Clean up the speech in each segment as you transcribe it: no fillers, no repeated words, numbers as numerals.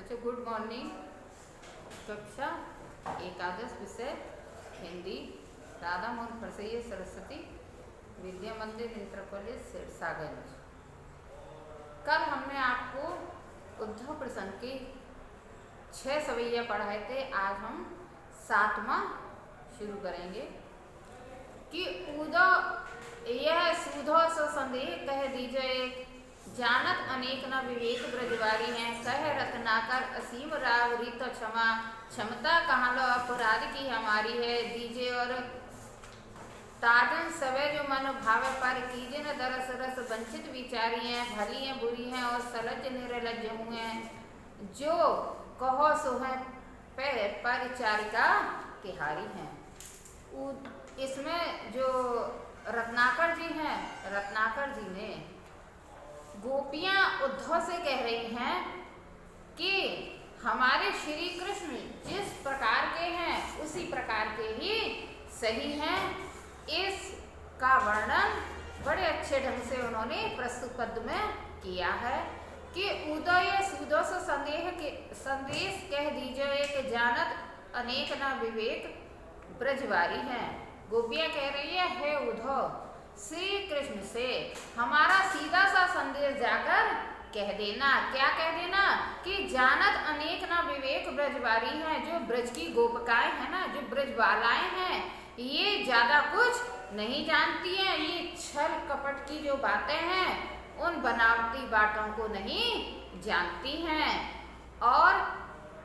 बच्चों good morning. कक्षा एकादश विषय हिंदी, राधा मोहन परसैया सरस्वती विद्या मंदिर इंटर कॉलेज सिरसागंज। कल हमने आपको उद्धव प्रसंग के 6 सवैया पढ़ाए थे। आज हम 7वां शुरू करेंगे कि उदो यह सुधो सो संदेह कह दीजिए, जानत अनेक न विवेक ब्रजवारी हैं, कह रत्नाकर असीम राव रीत क्षमा, क्षमता कहाँ लो अपराध की हमारी है, दीजिए और ताजन सवे जो मन भावे पर कीजिए न दरस रस वंचित विचारी हैं, भली हैं बुरी हैं और सलज निर्लज हुए, जो कहो सो है परिचारिका तिहारी हैं। इसमें जो रत्नाकर जी हैं, रत्नाकर जी ने गोपियां उद्धव से कह रही हैं कि हमारे श्री कृष्ण जिस प्रकार के हैं उसी प्रकार के ही सही हैं। इसका वर्णन बड़े अच्छे ढंग से उन्होंने प्रस्तुत पद में किया है कि उदय सुदोष संदेश कह दीजिए कि जानत अनेक न विवेक ब्रजवारी हैं। गोपियां कह रही है उद्धव श्री कृष्ण से हमारा सीधा सा संदेश जाकर कह देना। क्या कह देना कि जानत अनेक न विवेक ब्रजवारी हैं, जो ब्रज की गोपिकाएं हैं ना, जो ब्रजवालाएं हैं, ये ज्यादा कुछ नहीं जानती हैं। ये छल कपट की जो बातें हैं उन बनावटी बातों को नहीं जानती हैं। और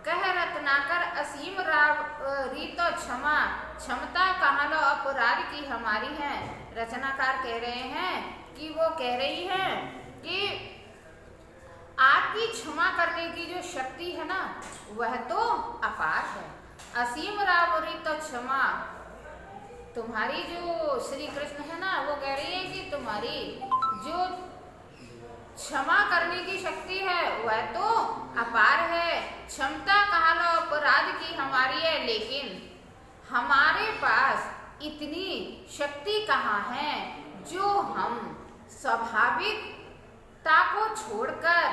कह रत्नाकर असीम रीतो क्षमा, क्षमता कहाँ लो अपराध की हमारी है। रचनाकार कह रहे हैं कि वो कह रही हैं कि आपकी क्षमा करने की जो शक्ति है ना वह तो अपार है। असीम रीतो क्षमा, तुम्हारी जो श्री कृष्ण है ना वो कह रही है कि तुम्हारी जो क्षमा करने की शक्ति है वह तो अपार है। क्षमता कहाँ लो अपराध की हमारी है, लेकिन हमारे पास इतनी शक्ति कहाँ है जो हम स्वाभाविकता को छोड़कर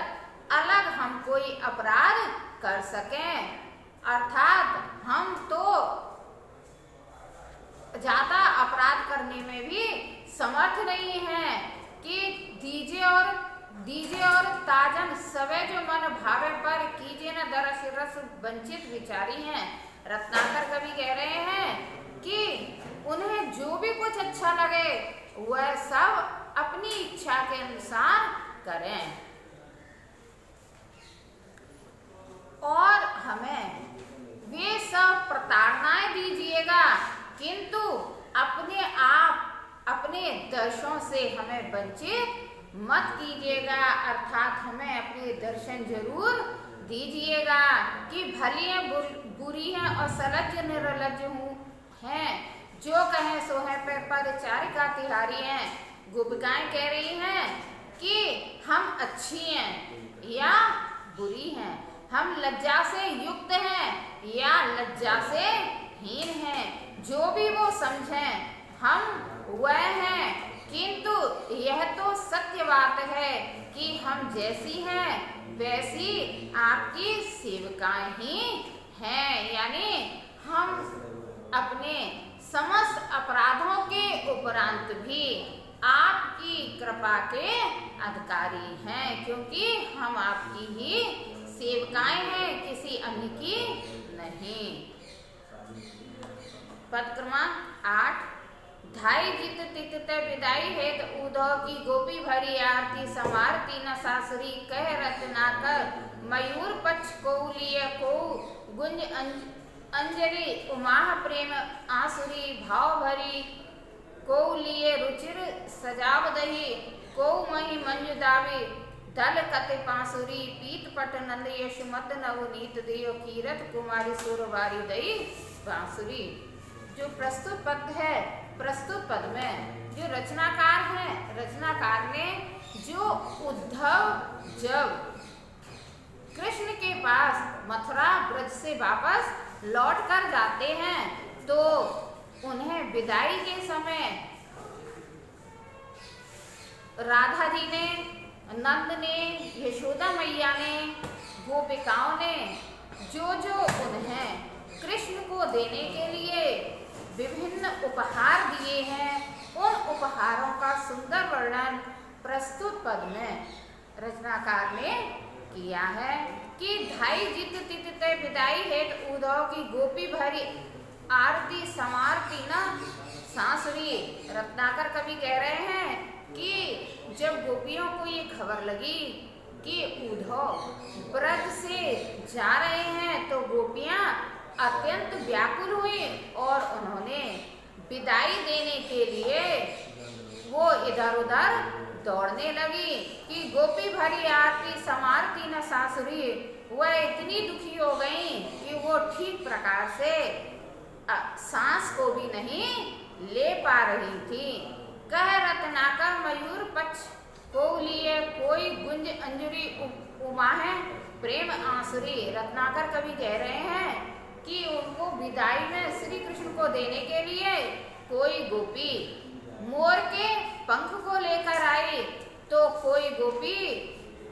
अलग हम कोई अपराध कर सकें। अर्थात हम तो ज्यादा अपराध करने में भी समर्थ नहीं हैं कि दीजिए और ताजन सवे जो मन भावे पर कीजिए न दरस रस वंचित विचारी हैं। रत्नाकर कवि कह रहे हैं कि उन्हें जो भी कुछ अच्छा लगे वह सब अपनी इच्छा के अनुसार करें और हमें वे सब प्रताड़नाएं दीजिएगा, किंतु अपने दर्शनों से हमें वंचित मत कीजिएगा। अर्थात हमें अपने दर्शन जरूर दीजिएगा कि भली है बुरी है और सलज निर्लज हैं, जो कहें सो है परिचारिका तिहारी हैं। गोपिकाएं कह रही हैं कि हम अच्छी हैं या बुरी हैं, हम लज्जा से युक्त हैं या लज्जा से हीन हैं, जो भी वो समझें हम वह हैं। किंतु यह तो सत्य बात है कि हम जैसी हैं वैसी आपकी सेविकाएं ही हैं, यानी हम अपने समस्त अपराधों के उपरांत भी आपकी कृपा के अधिकारी हैं, क्योंकि हम आपकी ही सेविकाएं हैं, किसी अन्य की नहीं। पद क्रमांक 8। धाई जित तित ते विदाई है तो उद्धव की गोपी भरी आरती समारती न सासुरी, कह रत्नाकर मयूर पक्ष को लिए को गुंज अंजलि, उमाह प्रेम आसुरी भाव भरी, को लिए रुचिर सजाव दही, को मही मंजु दावी दल कते पासुरी, पीत पट नंद यशमत नवनीत देव, कीरत कुमारी सुरवारी दई बांसुरी। जो प्रस्तुत पद है, प्रस्तुत पद में जो रचनाकार हैं, रचनाकार ने जो उद्धव जब कृष्ण के पास मथुरा ब्रज से वापस लौट कर जाते हैं तो उन्हें विदाई के समय राधा जी ने, नंद ने, यशोदा मैया ने, गोपिकाओं ने जो जो उन्हें कृष्ण को देने के लिए विभिन्न उपहार दिए हैं, उन उपहारों का सुंदर वर्णन प्रस्तुत पद में रचनाकार ने किया है कि धाई जित तित ते विदाई हेत उद्धव की गोपी भरी आरती समारती न सांसुरी। रत्नाकर कवि कह रहे हैं कि जब गोपियों को ये खबर लगी कि उद्धव ब्रज से जा रहे हैं तो गोपियां अत्यंत व्याकुल हुई और उन्होंने विदाई देने के लिए वो इधर उधर दौड़ने लगी कि गोपी भरी आरती समारती न सासुरी। वह इतनी दुखी हो गई कि वो ठीक प्रकार से सांस को भी नहीं ले पा रही थी। कह रत्नाकर मयूर पक्ष को लिए कोई गुंज अंजुरी उमा है प्रेम आंसुरी। रत्नाकर कवि कह रहे हैं कि उनको विदाई में श्री कृष्ण को देने के लिए कोई गोपी मोर के पंख को लेकर आई तो कोई गोपी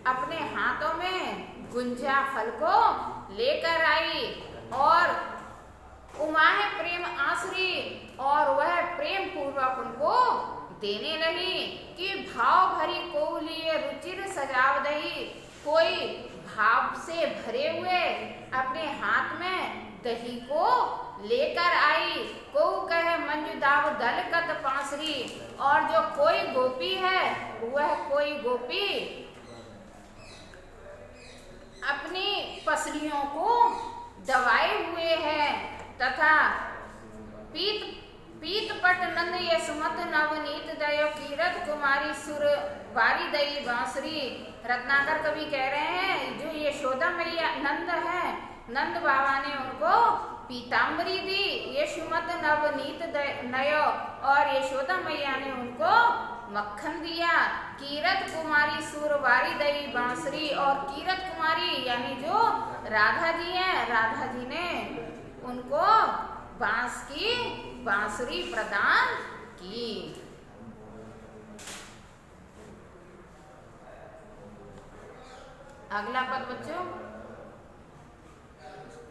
अपने हाथों में गुंजा फल को लेकर आई और उमा है प्रेम आसुरी और वह प्रेम पूर्वक उनको देने लगी कि भाव भरी को लिए रुचिर सजाव दही। कोई भाव से भरे हुए अपने हाथ में दही को लेकर आई। को कहे मंजुदाव दल कद पांसरी। और जो कोई गोपी है वह कोई गोपी अपनी पसलियों को दबाए हुए है तथा पीत पट नंद यशमत नवनीत दयो कीरत कुमारी सुर बारी दई बांसुरी। रत्नाकर कवि कह रहे हैं जो यशोदा मैया नंद है, नंद बाबा ने उनको पीताम्बरी दी, यशुमत नवनीत नयो और यशोदा मैया ने उनको मक्खन दिया। कीरत कुमारी सुरबारी दई बांसुरी और कीरत कुमारी यानी जो राधा जी हैं, राधा जी ने उनको बांस की बांसुरी प्रदान की। अगला पद बच्चों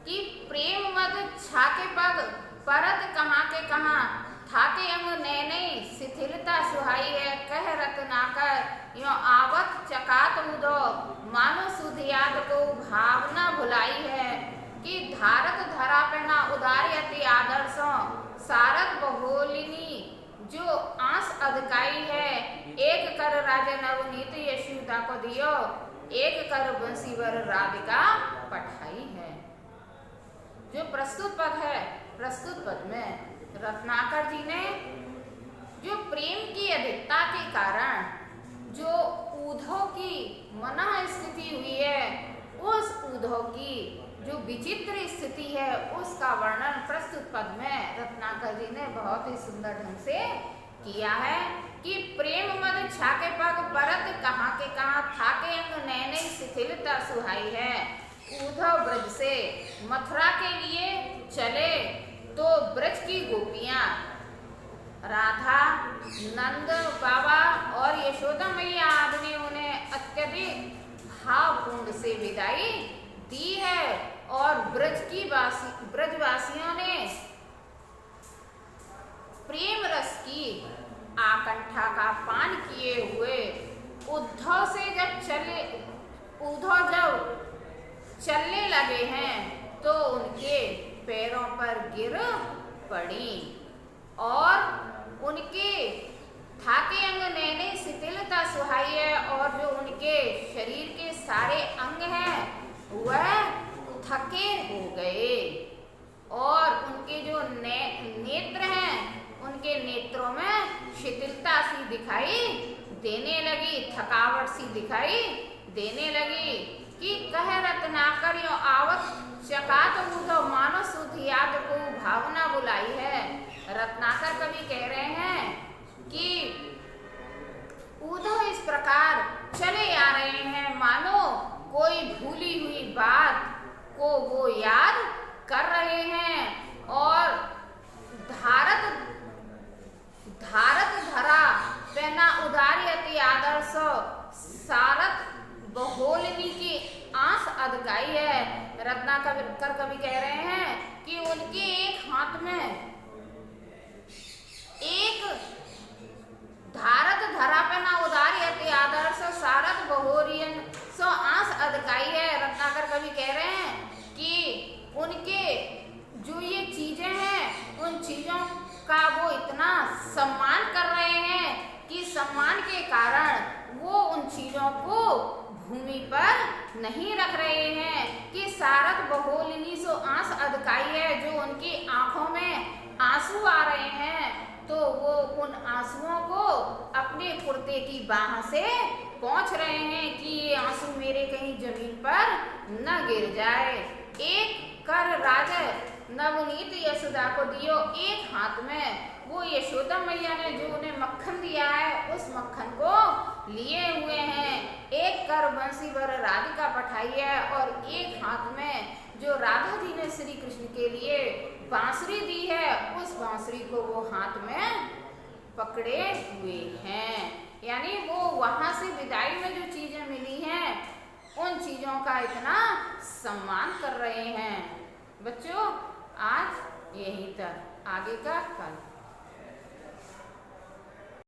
कि प्रेम मद छाके पग परत कहाँ के कहाँ थाके अंग नैने शिथिलता सुहाई है। कह रत्नाकर यो आवत चकात उदो मानो सुधियाद को भावना भुलाई है कि धारत धरा पे ना उदारी अति आदर्शों सारत बहोलिनी जो आंस अधकाई है। एक कर राजा नवनीत यशोदा को दियो, एक कर बंसीवर राधिका पठाई है। जो प्रस्तुत पद है, प्रस्तुत पद में रत्नाकर जी ने जो प्रेम की अधिकता के कारण जो उद्धव की मनः स्थिति हुई है, उस उद्धव की जो विचित्र स्थिति है उसका वर्णन प्रस्तुत पद में रत्नाकर जी ने बहुत ही सुंदर ढंग से किया है कि प्रेम मद छाके पग परत कहाँ के कहाँ थाके अंग नैने शिथिलता सुहाई है। उद्धव ब्रज से मथुरा के लिए चले तो ब्रज की गोपियां राधा, नंद बाबा और यशोदा मैया आदि ने उन्हें अत्यधिक भावपूर्ण से विदाई दी है और ब्रजवासियों ने प्रेम रस की आकंठा का पान किए हुए उद्धव जब चलने लगे हैं तो उनके पैरों पर गिर पड़ी और उनके थाके अंग नैने शिथिलता सुहाई है और जो उनके शरीर के सारे अंग हैं वह थके हो गए और उनके जो नेत्र हैं उनके नेत्रों में शिथिलता सी दिखाई देने लगी, थकावट सी दिखाई देने लगी कि कह रत्नाकर यो आवत चकात उद्धव मानो सुध याद को भावना बुलाई है। रत्नाकर कवि कह रहे हैं कि उद्धव इस प्रकार चले आ रहे हैं मानो कोई भूली हुई बात को वो याद कर रहे हैं और धारत धरा पहना उदारी अति आदर्श सारत बहोलनी की आंस अध अधिकाई है। रत्नाकर कवि कह रहे हैं कि उनके एक हाथ में एक धारत धरा पे ना उदारी अति आदर्श सारथ बहोरियन सो आस अधिकाई है। रत्नाकर कवि कह रहे हैं कि उनके जो ये चीजें हैं उन चीजों का वो इतना सम्मान कर रहे हैं कि सम्मान के कारण वो उन चीजों को भूमि पर नहीं रख रहे हैं। कि सारथ बहोलिनी सो आंस अधिकाई है, जो उनकी आंखों में आंसू आ रहे हैं तो वो उन आंसुओं को अपने कुर्ते की बाह से पोंछ रहे हैं कि ये आंसू मेरे कहीं जमीन पर न गिर जाए। एक कर राजा नवनीत यशोदा को दियो, एक हाथ में वो यशोदा मैया ने जो उन्हें मक्खन दिया है उस मक्खन को लिए हुए हैं। एक कर बंसी भर राधिका पठाई है और एक हाथ में जो राधा जी ने श्री कृष्ण के लिए बांसुरी दी है उस बांसुरी को वो हाथ में पकड़े हुए हैं। यानी वो वहां से विदाई में जो चीजें मिली हैं उन चीजों का इतना सम्मान कर रहे हैं। बच्चों आज यहीं तक, आगे का कल।